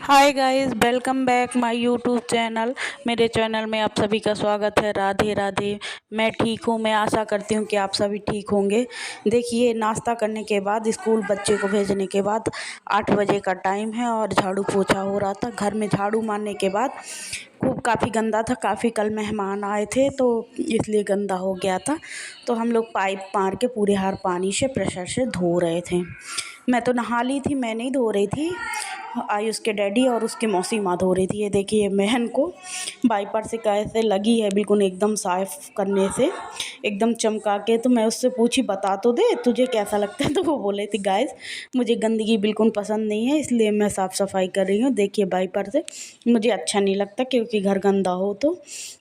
Hi guys, welcome back my YouTube channel. मेरे channel में आप सभी का स्वागत है। राधे राधे। मैं ठीक हूँ। मैं आशा करती हूँ कि आप सभी ठीक होंगे। देखिए, नाश्ता करने के बाद स्कूल बच्चे को भेजने के बाद 8 बजे का टाइम है और झाड़ू पोछा हो रहा था। घर में झाड़ू मारने के बाद काफ़ी गंदा था। काफ़ी कल मेहमान आए थे तो इसलिए गंदा हो गया था। तो हम लोग पाइप मार के पूरे हर पानी से प्रेशर से धो रहे थे। मैं तो नहा ली थी, मैं नहीं धो रही थी। आयुष के डैडी और उसकी मौसी माँ धो रही थी। ये देखिए, बहन को वाइपर से कैसे लगी है बिल्कुल एकदम साफ़ करने से, एकदम चमका के। तो मैं उससे पूछी, बता तो दे तुझे कैसा लगता है। तो वो बोले थी, गाइस मुझे गंदगी बिल्कुल पसंद नहीं है, इसलिए मैं साफ़ सफाई कर रही हूँ। देखिए, वाइपर से मुझे अच्छा नहीं लगता क्योंकि घर गंदा हो तो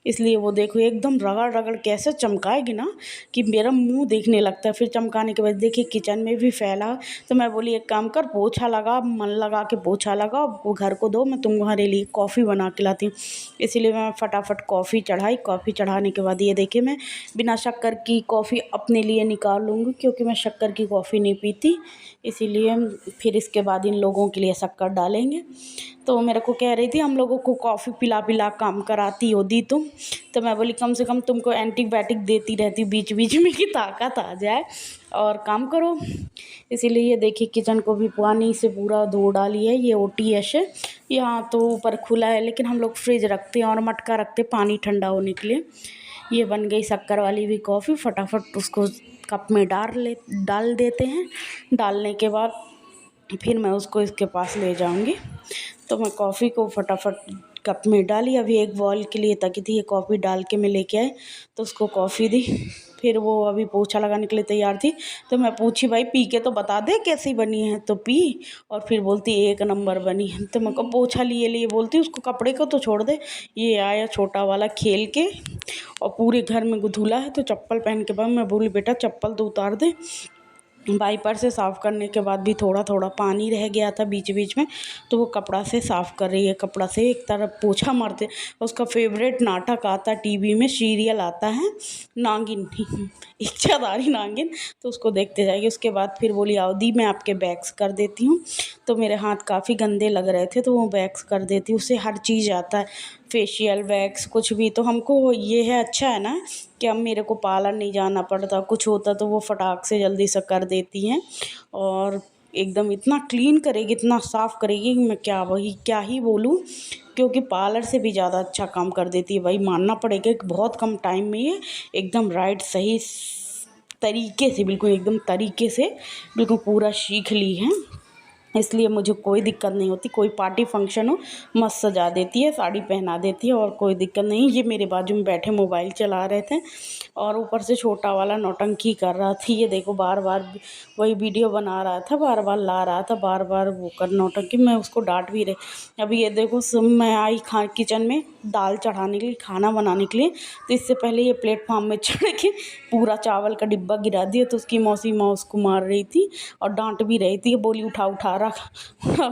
इसलिए। वो देखो एकदम रगड़ रगड़ कैसे चमकाएगी ना कि मेरा मुंह देखने लगता है। फिर चमकाने के बाद देखिए किचन में भी फैला। तो मैं बोली, एक काम कर, पोछा लगा, मन लगा के पोछा लगा, वो घर को दो, मैं तुम्हारे लिए कॉफ़ी बना के लाती हूँ। इसीलिए मैं फटाफट कॉफ़ी चढ़ाई। कॉफ़ी चढ़ाने के बाद ये देखिए, मैं बिना शक्कर की कॉफ़ी अपने लिए निकाल लूँगी क्योंकि मैं शक्कर की कॉफ़ी नहीं पीती। इसीलिए फिर इसके बाद इन लोगों के लिए शक्कर डालेंगे। तो मेरे को कह रही थी, हम लोगों को कॉफ़ी पिला पिला काम कराती हो दी तुम। तो मैं बोली, कम से कम तुमको एंटीबायोटिक देती रहती बीच बीच में कि ताकत आ जाए और काम करो। इसीलिए ये देखिए, किचन को भी पानी से पूरा धो डाली है। ये OTS है। यहाँ तो ऊपर खुला है लेकिन हम लोग फ्रिज रखते हैं और मटका रखते हैं पानी ठंडा होने के लिए। ये बन गई शक्कर वाली भी कॉफ़ी। फटाफट उसको कप में डाल देते हैं। डालने के बाद फिर मैं उसको इसके पास ले जाऊंगी। तो मैं कॉफ़ी को फटाफट कप में डाली। अभी एक बॉल के लिए तकी थी, ये कॉफ़ी डाल के मैं लेके आई तो उसको कॉफ़ी दी। फिर वो अभी पोछा लगाने के लिए तैयार थी। तो मैं पूछी, भाई पी के तो बता दे कैसी बनी है। तो पी और फिर बोलती, एक नंबर बनी है। तो मैं को पोछा लिए लिए बोलती, उसको कपड़े को तो छोड़ दे। ये आया छोटा वाला खेल के और पूरे घर में धुला है। तो चप्पल पहन के बाद मैं बोली, बेटा चप्पल तो उतार दे। वाइपर से साफ़ करने के बाद भी थोड़ा थोड़ा पानी रह गया था बीच बीच में, तो वो कपड़ा से साफ़ कर रही है। कपड़ा से एक तरफ पोछा मारते। उसका फेवरेट नाटक आता टीवी में, सीरियल आता है नागिन, इच्छाधारी नागिन। तो उसको देखते जाएगी। उसके बाद फिर बोली, आओ दी मैं आपके बैग्स कर देती हूँ। तो मेरे हाथ काफ़ी गंदे लग रहे थे तो वो बैग्स कर देती। उससे हर चीज़ आता है, फेशियल वैक्स कुछ भी। तो हमको ये है, अच्छा है ना कि अब मेरे को पार्लर नहीं जाना पड़ता। कुछ होता तो वो फटाक से जल्दी से कर देती हैं और एकदम इतना क्लीन करेगी, इतना साफ़ करेगी कि मैं क्या ही बोलूँ। क्योंकि पार्लर से भी ज़्यादा अच्छा काम कर देती है। भाई मानना पड़ेगा कि बहुत कम टाइम में ये एकदम राइट सही तरीके से, बिल्कुल एकदम तरीके से बिल्कुल पूरा सीख ली है। इसलिए मुझे कोई दिक्कत नहीं होती। कोई पार्टी फंक्शन हो, मस्त सजा देती है, साड़ी पहना देती है और कोई दिक्कत नहीं। ये मेरे बाजू में बैठे मोबाइल चला रहे थे और ऊपर से छोटा वाला नौटंकी कर रहा था। ये देखो, बार बार वही वीडियो बना रहा था, बार बार ला रहा था, बार बार वो कर नौटंकी। मैं उसको डांट भी रही। अभी ये देखो, मैं आई किचन में दाल चढ़ाने के लिए, खाना बनाने के लिए। तो इससे पहले ये प्लेटफॉर्म में चढ़ के पूरा चावल का डिब्बा गिरा दिया। तो उसकी मौसी माँ उसको मार रही थी और डांट भी रही थी। बोली, उठा उठा रख,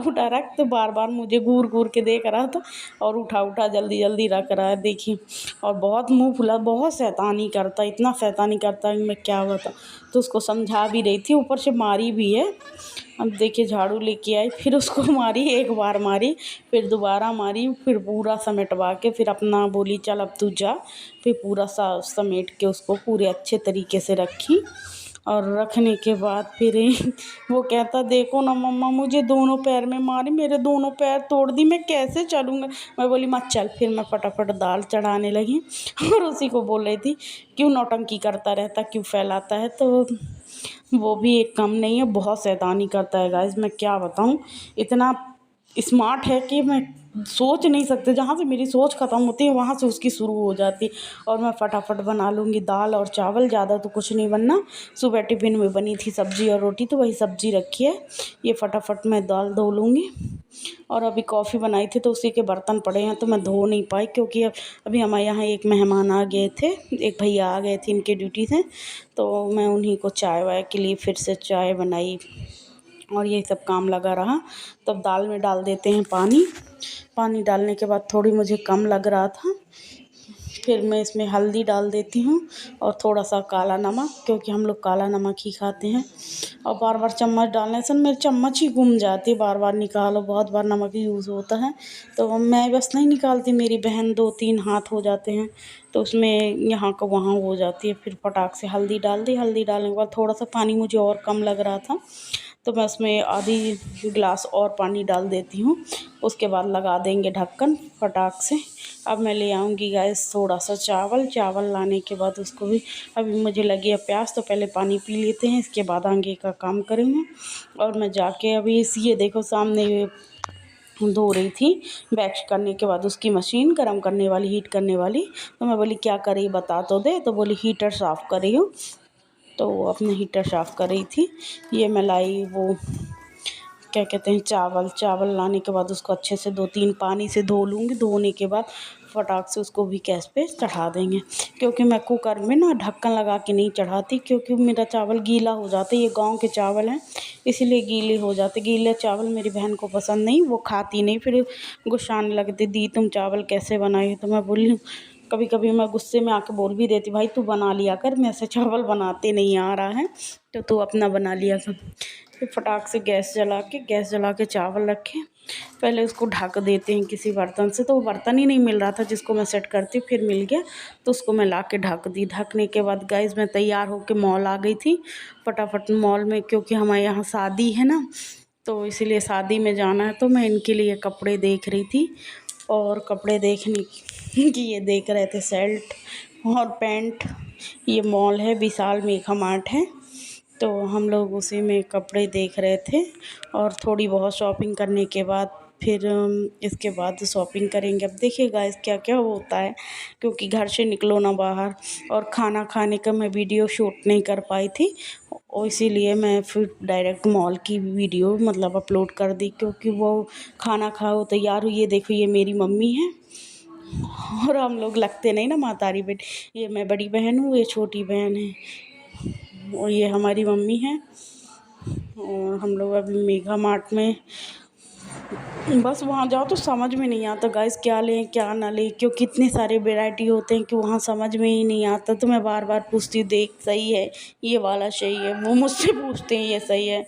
उठा रख। तो बार बार मुझे घूर घूर के देख रहा था और उठा उठा जल्दी जल्दी रख रहा है। देखिए, और बहुत मुंह फुला, बहुत शैतानी करता, इतना शैतानी करता है मैं क्या बता। तो उसको समझा भी रही थी, ऊपर से मारी भी है। अब देखिए, झाड़ू लेके आई, फिर उसको मारी, एक बार मारी, फिर दोबारा मारी, फिर पूरा समेटवा के फिर अपना बोली, चल अब तू जा। फिर पूरा समेट के उसको पूरे अच्छे तरीके से रखी। और रखने के बाद फिर वो कहता, देखो ना मम्मा, मुझे दोनों पैर में मारी, मेरे दोनों पैर तोड़ दी, मैं कैसे चलूँगा। मैं बोली, मत चल। फिर मैं फटाफट दाल चढ़ाने लगी और उसी को बोल रही थी, क्यों नौटंकी करता रहता, क्यों फैलाता है। तो वो भी एक कम नहीं है, बहुत शैतानी करता है गाइस। मैं क्या बताऊँ, इतना स्मार्ट है कि मैं सोच नहीं सकते। जहाँ से मेरी सोच ख़त्म होती है वहाँ से उसकी शुरू हो जाती है। और मैं फटाफट बना लूँगी दाल और चावल, ज़्यादा तो कुछ नहीं बनना। सुबह टिफ़िन में बनी थी सब्ज़ी और रोटी, तो वही सब्ज़ी रखी है। ये फटाफट मैं दाल धो लूँगी। और अभी कॉफ़ी बनाई थी तो उसी के बर्तन पड़े हैं, तो मैं धो नहीं पाई क्योंकि अभी हमारे यहाँ एक मेहमान आ गए थे, एक भैया आ गए थे इनके ड्यूटी से। तो मैं उन्हीं को चाय वाय के लिए फिर से चाय बनाई और यही सब काम लगा रहा। तब दाल में डाल देते हैं पानी। पानी डालने के बाद थोड़ी मुझे कम लग रहा था, फिर मैं इसमें हल्दी डाल देती हूँ और थोड़ा सा काला नमक, क्योंकि हम लोग काला नमक ही खाते हैं। और बार बार चम्मच डालने से मेरी चम्मच ही गुम जाती है, बार बार निकालो, बहुत बार नमक यूज़ होता है। तो मैं बस नहीं निकालती, मेरी बहन 2-3 हाथ हो जाते हैं, तो उसमें यहाँ का वहाँ हो जाती है। फिर फटाक से हल्दी डाल दी, हल्दी डालने के बाद थोड़ा सा पानी मुझे और कम लग रहा था, तो मैं उसमें आधी गिलास और पानी डाल देती हूँ। उसके बाद लगा देंगे ढक्कन फटाक से। अब मैं ले आऊँगी गैस थोड़ा सा चावल लाने के बाद उसको भी, अभी मुझे लगी है प्यास, तो पहले पानी पी लेते हैं, इसके बाद आगे का काम करेंगे। और मैं जाके अभी ये देखो सामने धो रही थी, वैक्स करने के बाद उसकी मशीन गर्म करने वाली, हीट करने वाली। तो मैं बोली क्या कर रही बता तो दे, तो बोली हीटर साफ़ कर रही हूँ। तो वो अपना हीटर साफ़ कर रही थी। ये मैं लाई वो क्या कहते हैं चावल लाने के बाद उसको अच्छे से 2-3 पानी से धो लूँगी। धोने के बाद फटाक से उसको भी गैस पे चढ़ा देंगे, क्योंकि मैं कुकर में ना ढक्कन लगा के नहीं चढ़ाती, क्योंकि मेरा चावल गीला हो जाता है। ये गांव के चावल हैं, इसीलिए गीले हो जाते। गीले चावल मेरी बहन को पसंद नहीं, वो खाती नहीं, फिर गुस्सा आने लगती, दी तुम चावल कैसे बनाई। तो मैं बोली, कभी कभी मैं गुस्से में आके बोल भी देती, भाई तू बना लिया कर, मैं ऐसे चावल बनाते नहीं आ रहा है, तो तू अपना बना लिया कर। फिर फटाक से गैस जला के चावल रखे, पहले उसको ढक देते हैं किसी बर्तन से। तो वो बर्तन ही नहीं मिल रहा था जिसको मैं सेट करती, फिर मिल गया, तो उसको मैं ला के ढक दी। ढकने के बाद गाइस मैं तैयार होके मॉल आ गई थी फटाफट मॉल में, क्योंकि हमारे यहाँ शादी है ना, तो इसीलिए शादी में जाना है। तो मैं इनके लिए कपड़े देख रही थी, और कपड़े देखने की ये देख रहे थे शर्ट और पैंट। ये मॉल है, विशाल मेगा मार्ट है, तो हम लोग उसी में कपड़े देख रहे थे। और थोड़ी बहुत शॉपिंग करने के बाद फिर इसके बाद शॉपिंग करेंगे। अब देखिए गाइस क्या क्या होता है, क्योंकि घर से निकलो ना बाहर, और खाना खाने का मैं वीडियो शूट नहीं कर पाई थी, और इसीलिए मैं फिर डायरेक्ट मॉल की वीडियो मतलब अपलोड कर दी। क्योंकि वो खाना खाओ तैयार हुई, ये देखो ये मेरी मम्मी है, और हम लोग लगते नहीं ना मातारी बेटी। ये मैं बड़ी बहन हूँ, ये छोटी बहन है, और ये हमारी मम्मी है। और हम लोग अभी मेगा मार्ट में, बस वहाँ जाओ तो समझ में नहीं आता गाइस क्या लें क्या ना लें, क्योंकि इतने सारे वैरायटी होते हैं कि वहाँ समझ में ही नहीं आता। तो मैं बार बार पूछती हूँ, देख सही है, ये वाला सही है, वो मुझसे पूछते हैं ये सही है।